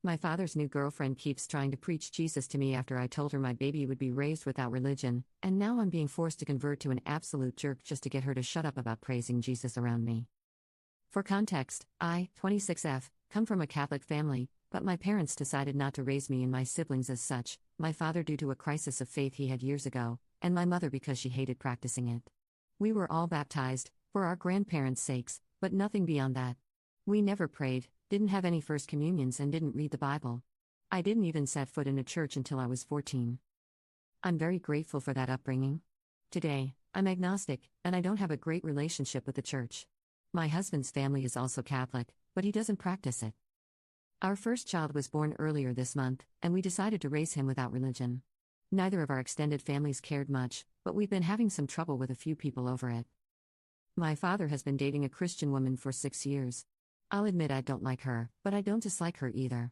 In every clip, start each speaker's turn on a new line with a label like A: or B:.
A: My father's new girlfriend keeps trying to preach Jesus to me after I told her my baby would be raised without religion, and now I'm being forced to convert to an absolute jerk just to get her to shut up about praising Jesus around me. For context, I, 26F, come from a Catholic family, but my parents decided not to raise me and my siblings as such, my father due to a crisis of faith he had years ago, and my mother because she hated practicing it. We were all baptized, for our grandparents' sakes, but nothing beyond that. We never prayed, didn't have any First Communions, and didn't read the Bible. I didn't even set foot in a church until I was 14. I'm very grateful for that upbringing. Today, I'm agnostic, and I don't have a great relationship with the church. My husband's family is also Catholic, but he doesn't practice it. Our first child was born earlier this month, and we decided to raise him without religion. Neither of our extended families cared much, but we've been having some trouble with a few people over it. My father has been dating a Christian woman for 6 years. I'll admit I don't like her, but I don't dislike her either.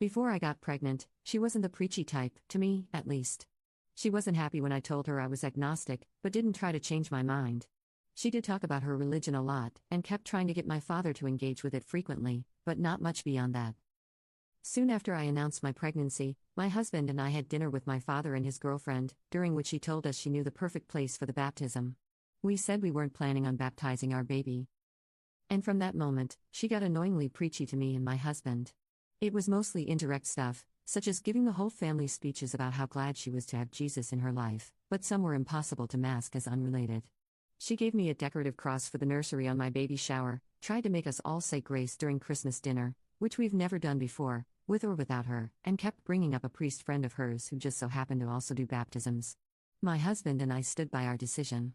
A: Before I got pregnant, she wasn't the preachy type, to me, at least. She wasn't happy when I told her I was agnostic, but didn't try to change my mind. She did talk about her religion a lot, and kept trying to get my father to engage with it frequently, but not much beyond that. Soon after I announced my pregnancy, my husband and I had dinner with my father and his girlfriend, during which she told us she knew the perfect place for the baptism. We said we weren't planning on baptizing our baby. And from that moment, she got annoyingly preachy to me and my husband. It was mostly indirect stuff, such as giving the whole family speeches about how glad she was to have Jesus in her life, but some were impossible to mask as unrelated. She gave me a decorative cross for the nursery on my baby shower, tried to make us all say grace during Christmas dinner, which we've never done before, with or without her, and kept bringing up a priest friend of hers who just so happened to also do baptisms. My husband and I stood by our decision.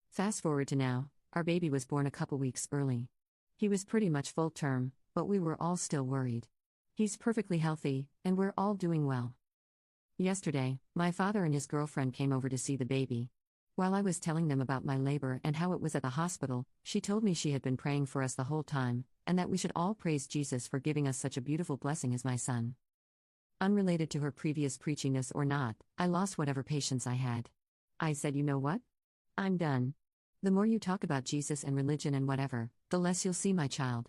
A: Fast forward to now, our baby was born a couple weeks early. He was pretty much full term, but we were all still worried. He's perfectly healthy, and we're all doing well. Yesterday, my father and his girlfriend came over to see the baby. While I was telling them about my labor and how it was at the hospital, she told me she had been praying for us the whole time, and that we should all praise Jesus for giving us such a beautiful blessing as my son. Unrelated to her previous preachiness or not, I lost whatever patience I had. I said, "You know what? I'm done. The more you talk about Jesus and religion and whatever, the less you'll see my child."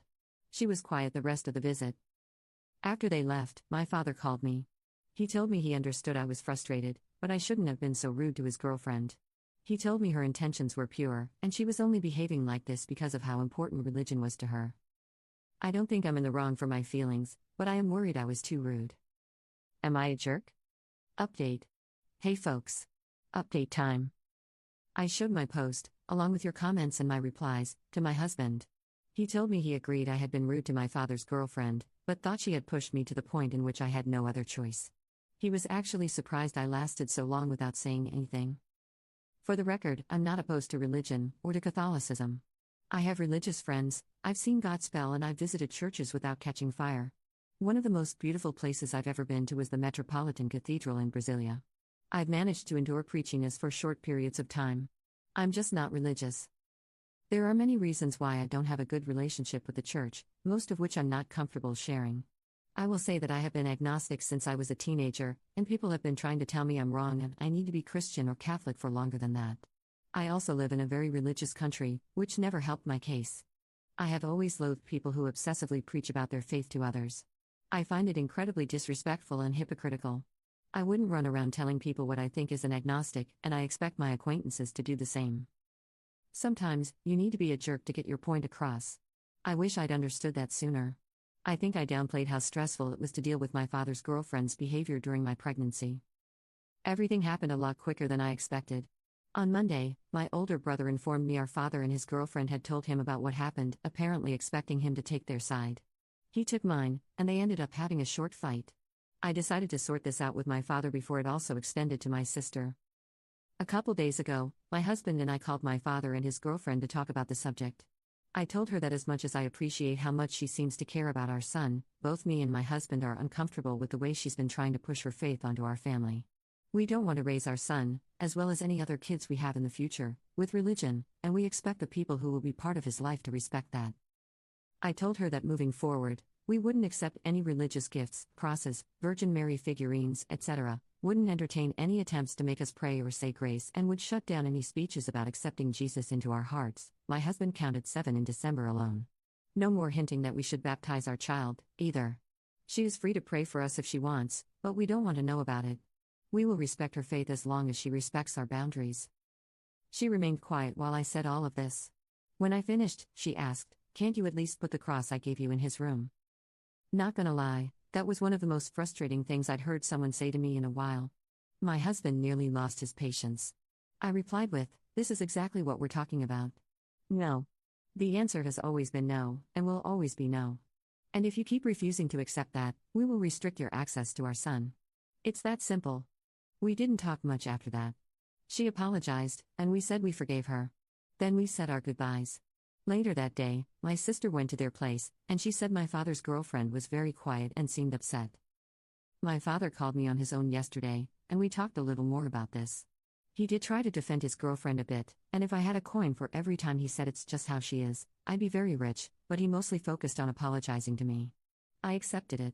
A: She was quiet the rest of the visit. After they left, my father called me. He told me he understood I was frustrated, but I shouldn't have been so rude to his girlfriend. He told me her intentions were pure, and she was only behaving like this because of how important religion was to her. I don't think I'm in the wrong for my feelings, but I am worried I was too rude. Am I a jerk? Update. Hey folks. Update time. I showed my post, along with your comments and my replies, to my husband. He told me he agreed I had been rude to my father's girlfriend, but thought she had pushed me to the point in which I had no other choice. He was actually surprised I lasted so long without saying anything. For the record, I'm not opposed to religion, or to Catholicism. I have religious friends, I've seen God spell, and I've visited churches without catching fire. One of the most beautiful places I've ever been to was the Metropolitan Cathedral in Brasilia. I've managed to endure preachiness for short periods of time. I'm just not religious. There are many reasons why I don't have a good relationship with the church, most of which I'm not comfortable sharing. I will say that I have been agnostic since I was a teenager, and people have been trying to tell me I'm wrong and I need to be Christian or Catholic for longer than that. I also live in a very religious country, which never helped my case. I have always loathed people who obsessively preach about their faith to others. I find it incredibly disrespectful and hypocritical. I wouldn't run around telling people what I think as an agnostic, and I expect my acquaintances to do the same. Sometimes, you need to be a jerk to get your point across. I wish I'd understood that sooner. I think I downplayed how stressful it was to deal with my father's girlfriend's behavior during my pregnancy. Everything happened a lot quicker than I expected. On Monday, my older brother informed me our father and his girlfriend had told him about what happened, apparently expecting him to take their side. He took mine, and they ended up having a short fight. I decided to sort this out with my father before it also extended to my sister. A couple days ago, my husband and I called my father and his girlfriend to talk about the subject. I told her that as much as I appreciate how much she seems to care about our son, both me and my husband are uncomfortable with the way she's been trying to push her faith onto our family. We don't want to raise our son, as well as any other kids we have in the future, with religion, and we expect the people who will be part of his life to respect that. I told her that moving forward, we wouldn't accept any religious gifts, crosses, Virgin Mary figurines, etc., wouldn't entertain any attempts to make us pray or say grace, and would shut down any speeches about accepting Jesus into our hearts. My husband counted 7 in December alone. No more hinting that we should baptize our child, either. She is free to pray for us if she wants, but we don't want to know about it. We will respect her faith as long as she respects our boundaries. She remained quiet while I said all of this. When I finished, she asked, "Can't you at least put the cross I gave you in his room?" Not gonna lie, that was one of the most frustrating things I'd heard someone say to me in a while. My husband nearly lost his patience. I replied with, "This is exactly what we're talking about. No." The answer has always been no, and will always be no. And if you keep refusing to accept that, we will restrict your access to our son. It's that simple. We didn't talk much after that. She apologized, and we said we forgave her. Then we said our goodbyes. Later that day, my sister went to their place, and she said my father's girlfriend was very quiet and seemed upset. My father called me on his own yesterday, and we talked a little more about this. He did try to defend his girlfriend a bit, and if I had a coin for every time he said it's just how she is, I'd be very rich, but he mostly focused on apologizing to me. I accepted it.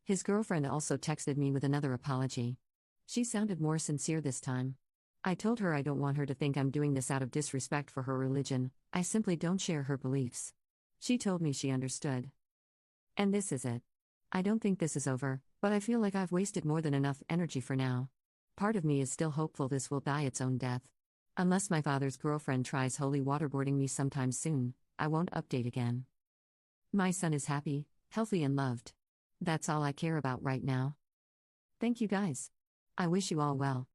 A: His girlfriend also texted me with another apology. She sounded more sincere this time. I told her I don't want her to think I'm doing this out of disrespect for her religion, I simply don't share her beliefs. She told me she understood. And this is it. I don't think this is over, but I feel like I've wasted more than enough energy for now. Part of me is still hopeful this will die its own death. Unless my father's girlfriend tries holy waterboarding me sometime soon, I won't update again. My son is happy, healthy and loved. That's all I care about right now. Thank you guys. I wish you all well.